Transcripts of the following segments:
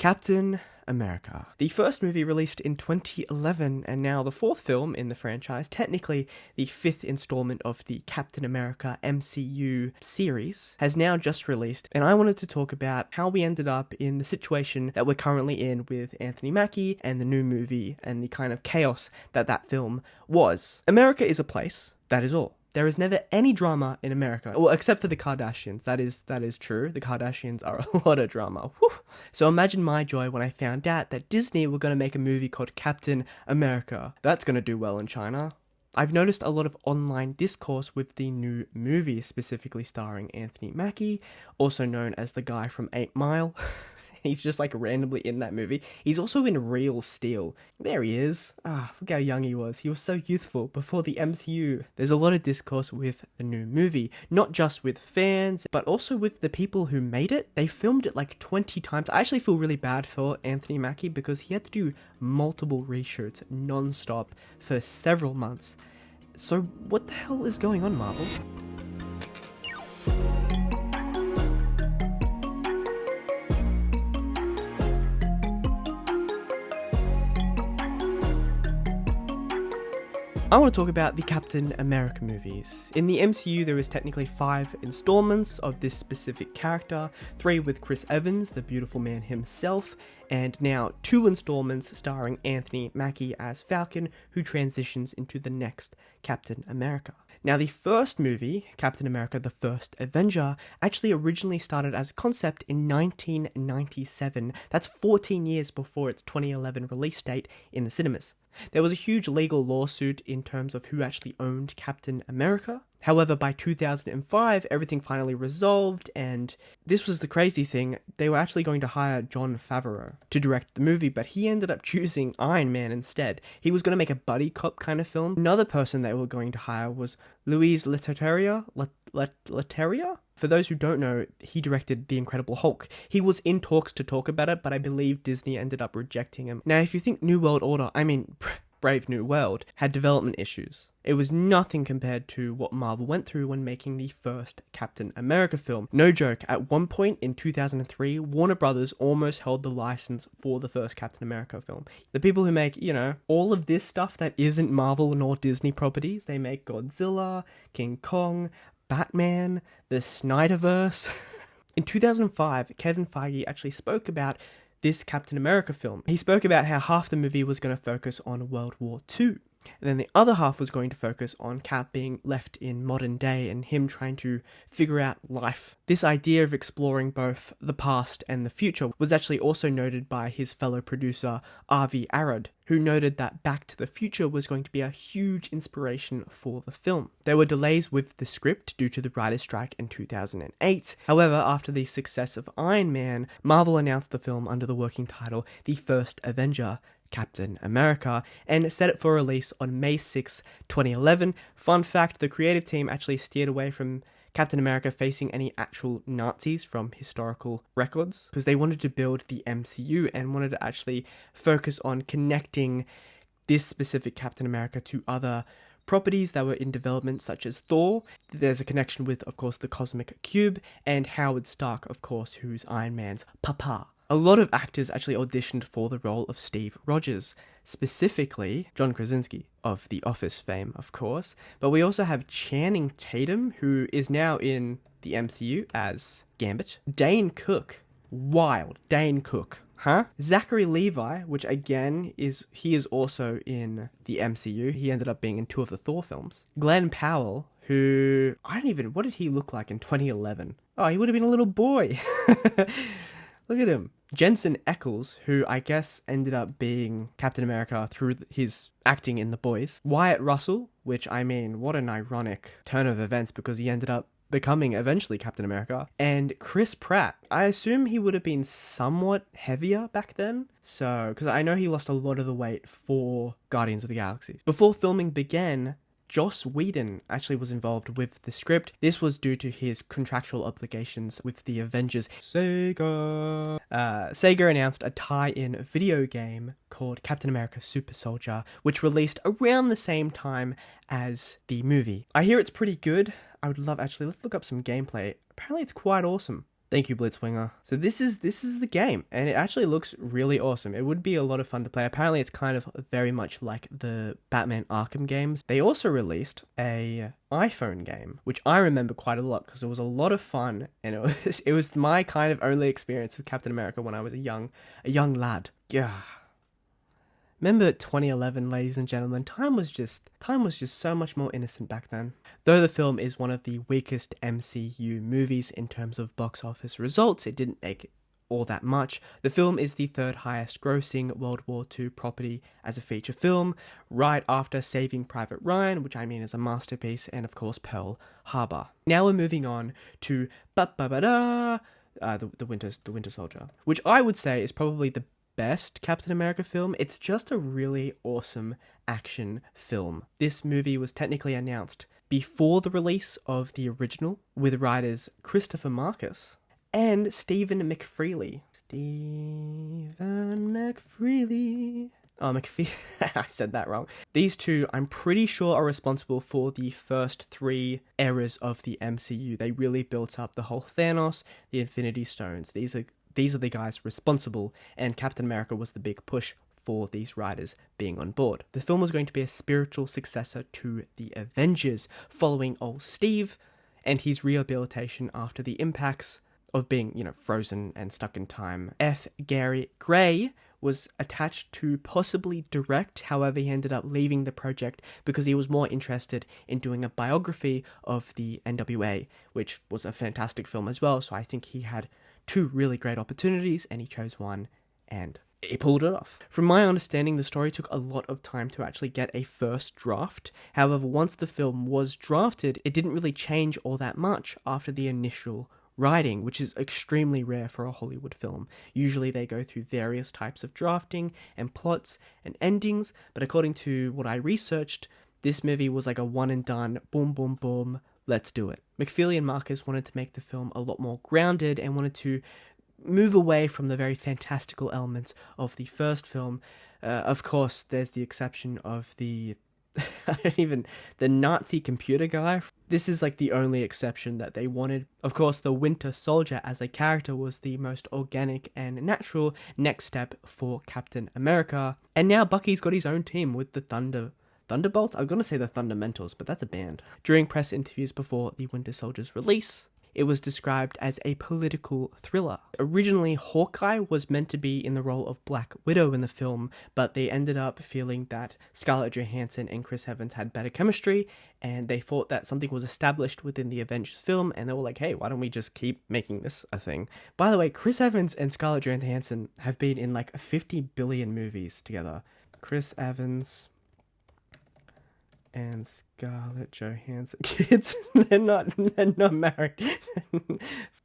Captain America. The first movie released in 2011 and now the fourth film in the franchise, technically the fifth installment of the Captain America MCU series, has now just released, and I wanted to talk about how we ended up in the situation that we're currently in with Anthony Mackie and the new movie and the kind of chaos that that film was. America is a place, that is all. There is never any drama in America, well, except for the Kardashians. That is true. The Kardashians are a lot of drama. Whew. So imagine my joy when I found out that Disney were going to make a movie called Captain America. That's going to do well in China. I've noticed a lot of online discourse with the new movie, specifically starring Anthony Mackie, also known as the guy from 8 Mile. He's just like randomly in that movie. He's also in Real Steel. There he is. Look how young he was. He was so youthful before the MCU. There's a lot of discourse with the new movie, not just with fans, but also with the people who made it. They filmed it like 20 times. I actually feel really bad for Anthony Mackie because he had to do multiple reshoots non-stop for several months. So what the hell is going on, Marvel? I want to talk about the Captain America movies. In the MCU, there is technically 5 installments of this specific character, 3 with Chris Evans, the beautiful man himself, and now 2 installments starring Anthony Mackie as Falcon, who transitions into the next Captain America. Now, the first movie, Captain America, the First Avenger, actually originally started as a concept in 1997. That's 14 years before its 2011 release date in the cinemas. There was a huge legal lawsuit in terms of who actually owned Captain America. However, by 2005, everything finally resolved, and this was the crazy thing. They were actually going to hire Jon Favreau to direct the movie, but he ended up choosing Iron Man instead. He was going to make a buddy cop kind of film. Another person they were going to hire was Louis Leterrier. For those who don't know, he directed The Incredible Hulk. He was in talks to talk about it, but I believe Disney ended up rejecting him. Now, if you think New World Order, Brave New World, had development issues, it was nothing compared to what Marvel went through when making the first Captain America film. No joke, at one point in 2003, Warner Brothers almost held the license for the first Captain America film. The people who make, all of this stuff that isn't Marvel nor Disney properties, they make Godzilla, King Kong, Batman, the Snyderverse. In 2005, Kevin Feige actually spoke about this Captain America film. He spoke about how half the movie was going to focus on World War II, and then the other half was going to focus on Cap being left in modern day and him trying to figure out life. This idea of exploring both the past and the future was actually also noted by his fellow producer, Avi Arad, who noted that Back to the Future was going to be a huge inspiration for the film. There were delays with the script due to the writer's strike in 2008. However, after the success of Iron Man, Marvel announced the film under the working title The First Avenger, Captain America, and set it for release on May 6, 2011. Fun fact, the creative team actually steered away from Captain America facing any actual Nazis from historical records because they wanted to build the MCU and wanted to actually focus on connecting this specific Captain America to other properties that were in development, such as Thor. There's a connection with, of course, the Cosmic Cube, and Howard Stark, of course, who's Iron Man's papa. A lot of actors actually auditioned for the role of Steve Rogers, specifically John Krasinski of The Office fame, of course. But we also have Channing Tatum, who is now in the MCU as Gambit. Dane Cook. Wild. Dane Cook. Huh? Zachary Levi, which again he is also in the MCU. He ended up being in 2 of the Thor films. Glenn Powell, who, what did he look like in 2011? Oh, he would have been a little boy. Look at him. Jensen Ackles, who I guess ended up being Captain America through his acting in The Boys. Wyatt Russell, which what an ironic turn of events because he ended up becoming eventually Captain America. And Chris Pratt. I assume he would have been somewhat heavier back then. So, because I know he lost a lot of the weight for Guardians of the Galaxy. Before filming began, Joss Whedon actually was involved with the script. This was due to his contractual obligations with the Avengers. Sega announced a tie-in video game called Captain America Super Soldier, which released around the same time as the movie. I hear it's pretty good. I would love, let's look up some gameplay. Apparently it's quite awesome. Thank you, Blitzwinger. So this is the game, and it actually looks really awesome. It would be a lot of fun to play. Apparently, it's kind of very much like the Batman Arkham games. They also released a iPhone game, which I remember quite a lot because it was a lot of fun, and it was my kind of only experience with Captain America when I was a young lad. Yeah. Remember 2011, ladies and gentlemen, time was just so much more innocent back then. Though the film is one of the weakest MCU movies in terms of box office results, it didn't make all that much. The film is the third highest grossing World War II property as a feature film, right after Saving Private Ryan, which I mean is a masterpiece, and of course Pearl Harbor. Now we're moving on to the Winter Soldier, which I would say is probably the best Captain America film. It's just a really awesome action film. This movie was technically announced before the release of the original, with writers Christopher Marcus and Stephen McFeely. Oh, I said that wrong. These two, I'm pretty sure, are responsible for the first 3 eras of the MCU. They really built up the whole Thanos, the Infinity Stones. These are the guys responsible, and Captain America was the big push for these writers being on board. The film was going to be a spiritual successor to the Avengers, following old Steve and his rehabilitation after the impacts of being, frozen and stuck in time. F. Gary Gray was attached to possibly direct, however he ended up leaving the project because he was more interested in doing a biography of the NWA, which was a fantastic film as well, so I think he had 2 really great opportunities, and he chose one, and he pulled it off. From my understanding, the story took a lot of time to actually get a first draft. However, once the film was drafted, it didn't really change all that much after the initial writing, which is extremely rare for a Hollywood film. Usually they go through various types of drafting and plots and endings, but according to what I researched, this movie was like a one and done, boom, boom, boom, let's do it. McFeely and Marcus wanted to make the film a lot more grounded and wanted to move away from the very fantastical elements of the first film. Of course, there's the exception of the Nazi computer guy. This is like the only exception that they wanted. Of course, the Winter Soldier as a character was the most organic and natural next step for Captain America. And now Bucky's got his own team with the Thunderbolts? I'm going to say the Thundamentals, but that's a band. During press interviews before the Winter Soldier's release, it was described as a political thriller. Originally, Hawkeye was meant to be in the role of Black Widow in the film, but they ended up feeling that Scarlett Johansson and Chris Evans had better chemistry, and they thought that something was established within the Avengers film, and they were like, hey, why don't we just keep making this a thing? By the way, Chris Evans and Scarlett Johansson have been in like 50 billion movies together. Chris Evans and Scarlett Johansson. Kids, they're not married.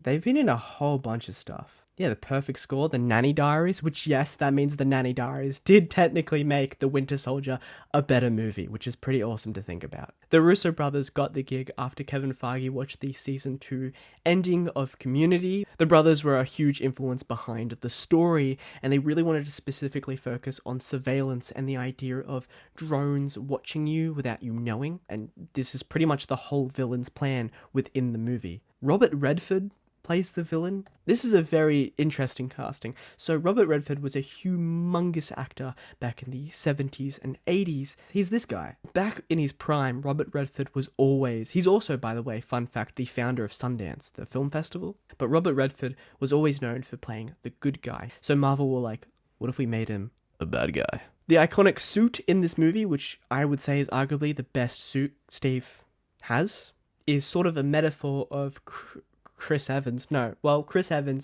They've been in a whole bunch of stuff. Yeah, The Perfect Score, The Nanny Diaries, which, yes, that means The Nanny Diaries did technically make The Winter Soldier a better movie, which is pretty awesome to think about. The Russo brothers got the gig after Kevin Feige watched the season 2 ending of Community. The brothers were a huge influence behind the story, and they really wanted to specifically focus on surveillance and the idea of drones watching you without you knowing, and this is pretty much the whole villain's plan within the movie. Robert Redford plays the villain. This is a very interesting casting. So Robert Redford was a humongous actor back in the 70s and 80s. He's this guy. Back in his prime, Robert Redford was he's also, by the way, fun fact, the founder of Sundance, the film festival. But Robert Redford was always known for playing the good guy. So Marvel were like, what if we made him a bad guy? The iconic suit in this movie, which I would say is arguably the best suit Steve has, is sort of a metaphor of Chris Evans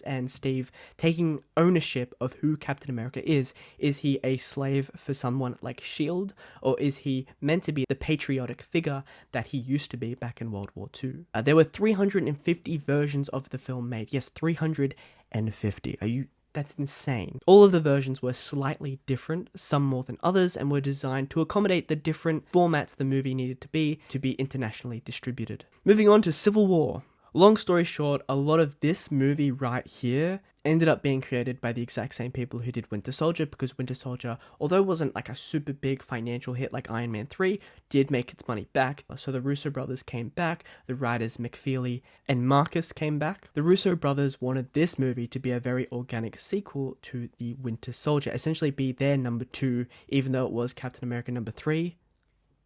and Steve taking ownership of who Captain America is. Is he a slave for someone like S.H.I.E.L.D., or is he meant to be the patriotic figure that he used to be back in World War II? There were 350 versions of the film made. Yes, 350. That's insane. All of the versions were slightly different, some more than others, and were designed to accommodate the different formats the movie needed to be internationally distributed. Moving on to Civil War. Long story short, a lot of this movie right here ended up being created by the exact same people who did Winter Soldier, because Winter Soldier, although it wasn't like a super big financial hit like Iron Man 3, did make its money back. So the Russo brothers came back, the writers McFeely and Marcus came back. The Russo brothers wanted this movie to be a very organic sequel to the Winter Soldier, essentially be their number 2, even though it was Captain America number 3.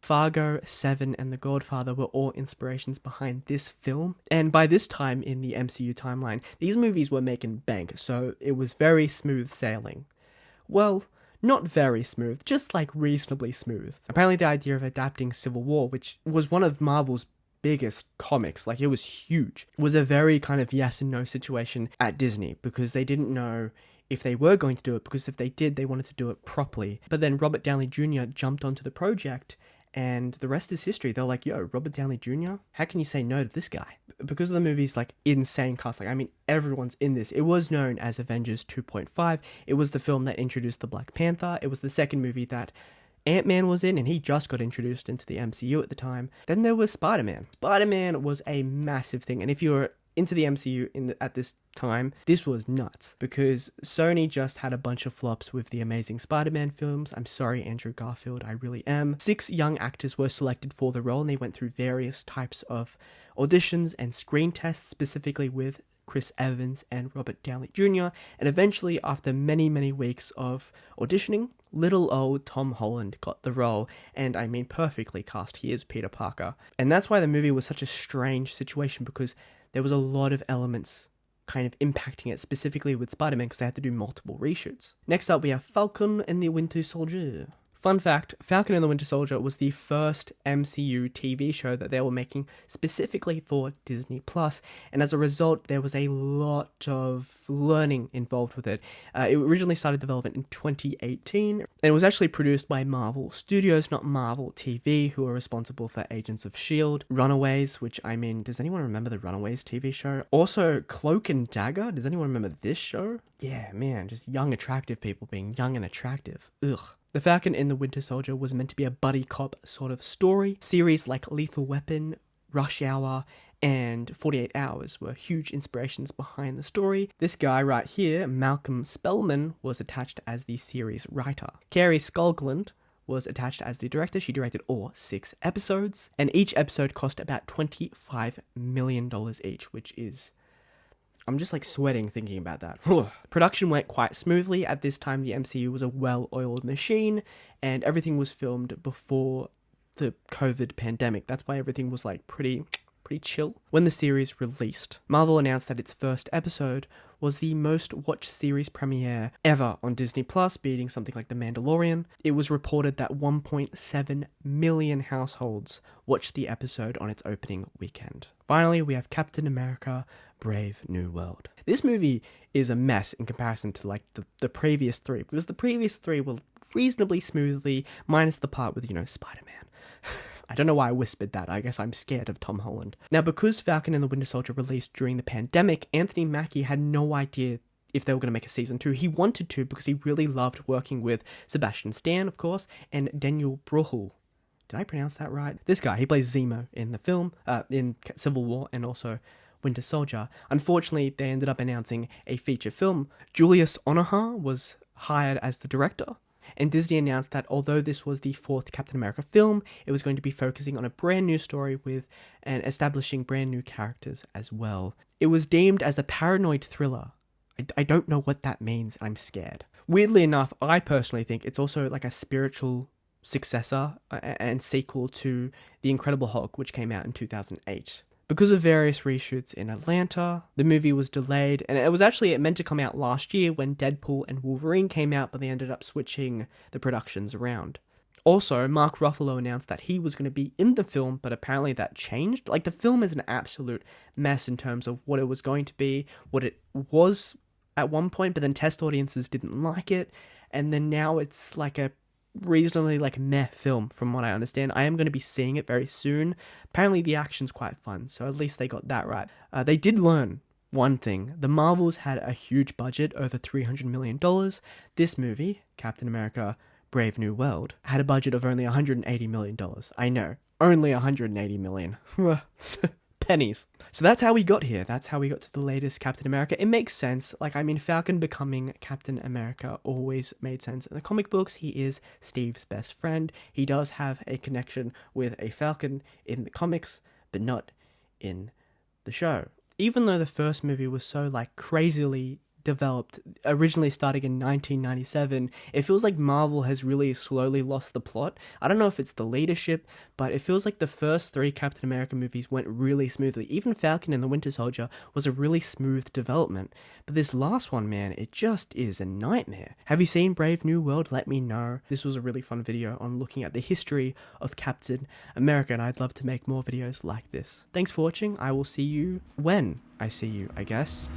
Fargo, Seven, and The Godfather were all inspirations behind this film. And by this time in the MCU timeline, these movies were making bank, so it was very smooth sailing. Well, not very smooth, just like reasonably smooth. Apparently the idea of adapting Civil War, which was one of Marvel's biggest comics, like it was huge, was a very kind of yes and no situation at Disney, because they didn't know if they were going to do it, because if they did, they wanted to do it properly. But then Robert Downey Jr. jumped onto the project, and the rest is history. They're like, yo, Robert Downey Jr., how can you say no to this guy? Because of the movie's like insane cast, like I mean, everyone's in this. It was known as Avengers 2.5. It was the film that introduced the Black Panther. It was the second movie that Ant-Man was in, and he just got introduced into the MCU at the time. Then there was Spider-Man. Spider-Man was a massive thing, and if you're into the MCU at this time, this was nuts, because Sony just had a bunch of flops with the Amazing Spider-Man films. I'm sorry, Andrew Garfield, I really am. 6 young actors were selected for the role, and they went through various types of auditions and screen tests, specifically with Chris Evans and Robert Downey Jr., and eventually, after many, many weeks of auditioning, little old Tom Holland got the role, and I mean perfectly cast. He is Peter Parker. And that's why the movie was such a strange situation, because there was a lot of elements kind of impacting it, specifically with Spider-Man, because they had to do multiple reshoots. Next up, we have Falcon and the Winter Soldier. Fun fact, Falcon and the Winter Soldier was the first MCU TV show that they were making specifically for Disney+, and as a result, there was a lot of learning involved with it. It originally started development in 2018, and it was actually produced by Marvel Studios, not Marvel TV, who are responsible for Agents of S.H.I.E.L.D., Runaways, which, I mean, does anyone remember the Runaways TV show? Also, Cloak and Dagger, does anyone remember this show? Yeah, man, just young, attractive people being young and attractive. Ugh. The Falcon and the Winter Soldier was meant to be a buddy cop sort of story. Series like Lethal Weapon, Rush Hour, and 48 Hours were huge inspirations behind the story. This guy right here, Malcolm Spellman, was attached as the series writer. Carey Skulgland was attached as the director. She directed all 6 episodes, and each episode cost about $25 million each, which is... I'm just like sweating thinking about that. Production went quite smoothly. At this time, the MCU was a well-oiled machine, and everything was filmed before the COVID pandemic. That's why everything was like pretty chill. When the series released, Marvel announced that its first episode was the most watched series premiere ever on Disney+, beating something like The Mandalorian. It was reported that 1.7 million households watched the episode on its opening weekend. Finally, we have Captain America: Brave New World. This movie is a mess in comparison to like the previous 3, because the previous 3 were reasonably smoothly, minus the part with, Spider-Man. I don't know why I whispered that. I guess I'm scared of Tom Holland. Now, because Falcon and the Winter Soldier released during the pandemic, Anthony Mackie had no idea if they were going to make a season 2. He wanted to because he really loved working with Sebastian Stan, of course, and Daniel Bruhl. Did I pronounce that right? This guy, he plays Zemo in the film, in Civil War, and also Winter Soldier. Unfortunately, they ended up announcing a feature film. Julius Onahar was hired as the director, and Disney announced that although this was the 4th Captain America film, it was going to be focusing on a brand new story and establishing brand new characters as well. It was deemed as a paranoid thriller. I don't know what that means, I'm scared. Weirdly enough, I personally think it's also like a spiritual successor and sequel to The Incredible Hulk, which came out in 2008. Because of various reshoots in Atlanta, the movie was delayed, and it was actually meant to come out last year when Deadpool and Wolverine came out, but they ended up switching the productions around. Also, Mark Ruffalo announced that he was going to be in the film, but apparently that changed. Like, the film is an absolute mess in terms of what it was going to be, what it was at one point, but then test audiences didn't like it, and then now it's like a reasonably like meh film from what I understand. I am going to be seeing it very soon. Apparently the action's quite fun, so at least they got that right. They did learn one thing. The Marvels had a huge budget, over $300 million. This movie, Captain America: Brave New World, had a budget of only $180 million. I know, only $180 million. pennies. So that's how we got here. That's how we got to the latest Captain America. It makes sense. Like, I mean, Falcon becoming Captain America always made sense. In the comic books, he is Steve's best friend. He does have a connection with a Falcon in the comics, but not in the show. Even though the first movie was so, like, crazily developed, originally starting in 1997, it feels like Marvel has really slowly lost the plot. I don't know if it's the leadership, but it feels like the first 3 Captain America movies went really smoothly. Even Falcon and the Winter Soldier was a really smooth development. But this last one, man, it just is a nightmare. Have you seen Brave New World? Let me know. This was a really fun video on looking at the history of Captain America, and I'd love to make more videos like this. Thanks for watching. I will see you when I see you, I guess.